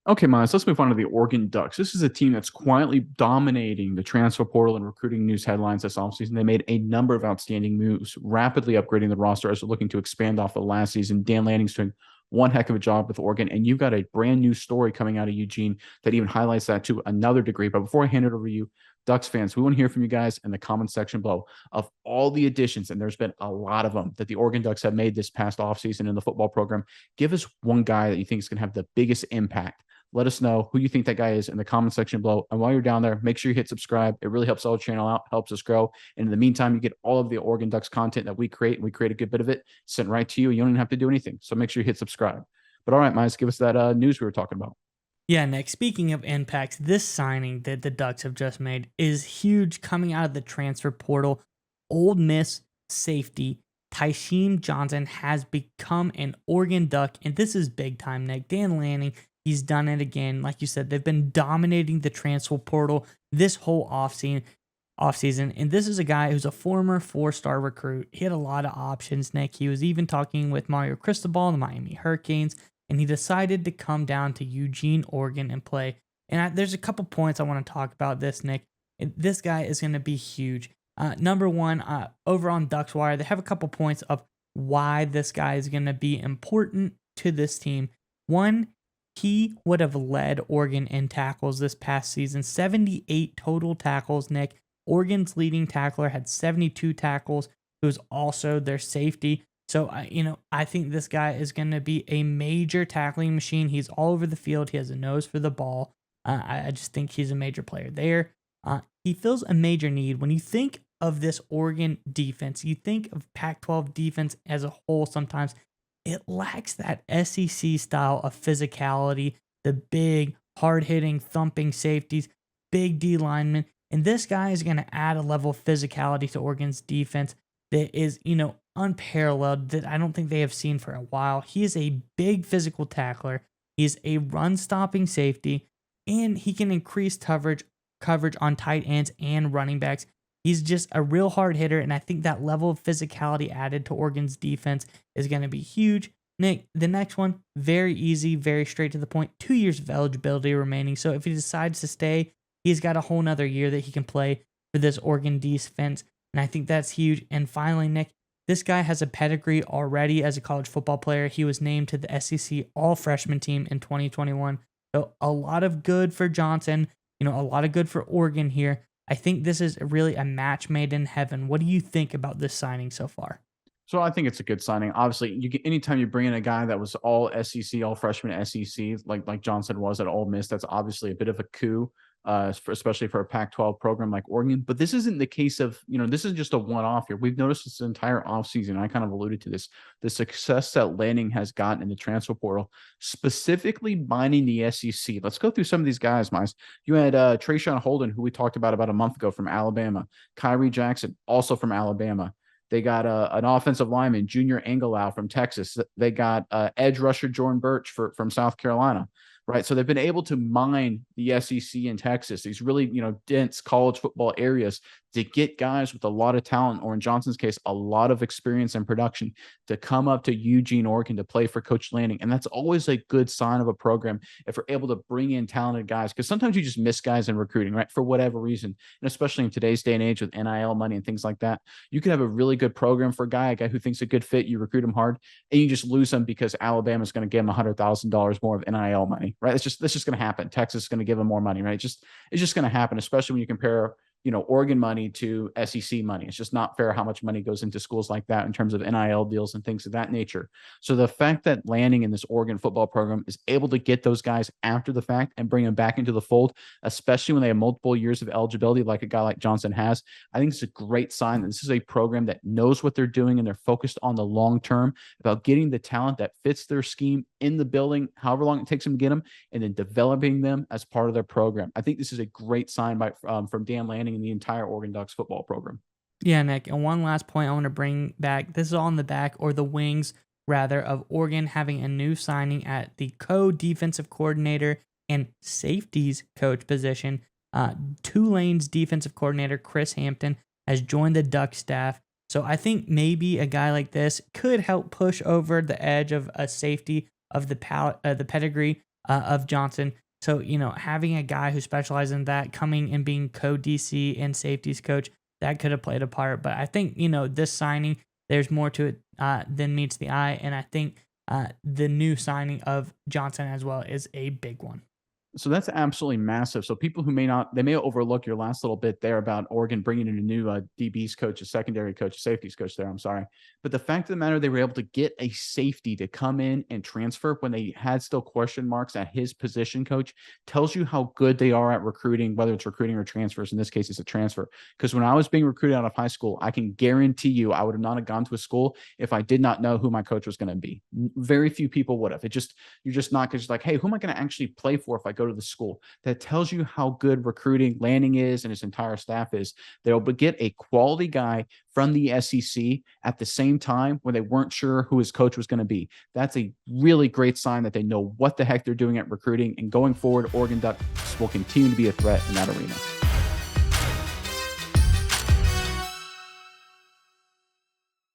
Okay, Miles, let's move on to the Oregon Ducks. This is a team that's quietly dominating the transfer portal and recruiting news headlines this offseason. They made a number of outstanding moves, rapidly upgrading the roster as they're looking to expand off of last season. Dan Lanning's doing one heck of a job with Oregon, and you've got a brand new story coming out of Eugene that even highlights that to another degree. But before I hand it over to you, Ducks fans, we want to hear from you guys in the comment section below of all the additions, and there's been a lot of them that the Oregon Ducks have made this past offseason in the football program. Give us one guy that you think is going to have the biggest impact. Let us know who you think that guy is in the comment section below. And while you're down there, make sure you hit subscribe. It really helps our channel out, helps us grow. And in the meantime, you get all of the Oregon Ducks content that we create, and we create a good bit of it sent right to you. You don't even have to do anything. So make sure you hit subscribe. But all right, Miles, give us that news we were talking about. Yeah, Nick, speaking of impacts, this signing that the Ducks have just made is huge coming out of the transfer portal. Old Miss safety Tysheem Johnson has become an Oregon Duck, and this is big time, Nick. Dan Lanning, he's done it again. Like you said, they've been dominating the transfer portal this whole offseason. And this is a guy who's a former four-star recruit. He had a lot of options, Nick. He was even talking with Mario Cristobal, the Miami Hurricanes, and he decided to come down to Eugene, Oregon and play. And there's a couple points I want to talk about this, Nick. And this guy is going to be huge. Number one, over on Ducks Wire, they have a couple points of why this guy is going to be important to this team. One, he would have led Oregon in tackles this past season, 78 total tackles, Nick. Oregon's leading tackler had 72 tackles, who was also their safety. So, I think this guy is going to be a major tackling machine. He's all over the field. He has a nose for the ball. I just think he's a major player there. He fills a major need. When you think of this Oregon defense, you think of Pac-12 defense as a whole sometimes. It lacks that SEC style of physicality, the big, hard-hitting, thumping safeties, big D linemen. And this guy is going to add a level of physicality to Oregon's defense that is, unparalleled, that I don't think they have seen for a while. He is a big physical tackler. He's a run-stopping safety, and he can increase coverage on tight ends and running backs. He's just a real hard hitter, and I think that level of physicality added to Oregon's defense is going to be huge. Nick, the next one, very easy, very straight to the point. 2 years of eligibility remaining. So if he decides to stay, he's got a whole nother year that he can play for this Oregon defense. And I think that's huge. And finally, Nick, this guy has a pedigree already as a college football player. He was named to the SEC All Freshman team in 2021. So a lot of good for Johnson, a lot of good for Oregon here. I think this is really a match made in heaven. What do you think about this signing so far? So I think it's a good signing. Obviously, you get anytime you bring in a guy that was all SEC, all freshman SEC, like Johnson was at Ole Miss, that's obviously a bit of a coup, especially for a Pac-12 program like Oregon. But this isn't the case of, this is just a one-off here. We've noticed this entire offseason. I kind of alluded to this, the success that Lanning has gotten in the transfer portal, specifically mining the SEC. Let's go through some of these guys, Miles. You had Trayshawn Holden, who we talked about a month ago from Alabama. Kyrie Jackson, also from Alabama. They got an offensive lineman, Junior Angelau from Texas. They got edge rusher Jordan Birch from South Carolina, right? So they've been able to mine the SEC in Texas, these really, dense college football areas to get guys with a lot of talent, or in Johnson's case, a lot of experience and production to come up to Eugene, Oregon to play for Coach Lanning. And that's always a good sign of a program if we're able to bring in talented guys, because sometimes you just miss guys in recruiting, right? For whatever reason. And especially in today's day and age with NIL money and things like that, you could have a really good program for a guy who thinks a good fit, you recruit him hard, and you just lose him because Alabama's going to give him $100,000 more of NIL money, right? That's just going to happen. Texas is going to give him more money, right? It's just going to happen, especially when you compare Oregon money to SEC money. It's just not fair how much money goes into schools like that in terms of NIL deals and things of that nature. So the fact that Lanning in this Oregon football program is able to get those guys after the fact and bring them back into the fold, especially when they have multiple years of eligibility, like a guy like Johnson has, I think it's a great sign that this is a program that knows what they're doing and they're focused on the long term about getting the talent that fits their scheme in the building, however long it takes them to get them, and then developing them as part of their program. I think this is a great sign from Dan Lanning and the entire Oregon Ducks football program. Yeah, Nick. And one last point I want to bring back. This is on the back, or the wings, rather, of Oregon having a new signing at the co-defensive coordinator and safeties coach position. Tulane's defensive coordinator, Chris Hampton, has joined the Duck staff. So I think maybe a guy like this could help push over the edge of a safety of the pedigree of Johnson. So, having a guy who specializes in that coming and being co DC and safeties coach, that could have played a part. But I think, this signing, there's more to it than meets the eye. And I think the new signing of Johnson as well is a big one. So that's absolutely massive. So people who they may overlook your last little bit there about Oregon bringing in a new DBs coach, a secondary coach, a safeties coach there. I'm sorry. But the fact of the matter, they were able to get a safety to come in and transfer when they had still question marks at his position coach tells you how good they are at recruiting, whether it's recruiting or transfers. In this case, it's a transfer. Because when I was being recruited out of high school, I can guarantee you I would have not have gone to a school if I did not know who my coach was going to be. Very few people would have. You're just not just like, hey, who am I going to actually play for if I go to the school? That tells you how good recruiting Lanning is and his entire staff is. They'll get a quality guy from the SEC at the same time when they weren't sure who his coach was going to be. That's a really great sign that they know what the heck they're doing at recruiting. And going forward, Oregon Ducks will continue to be a threat in that arena.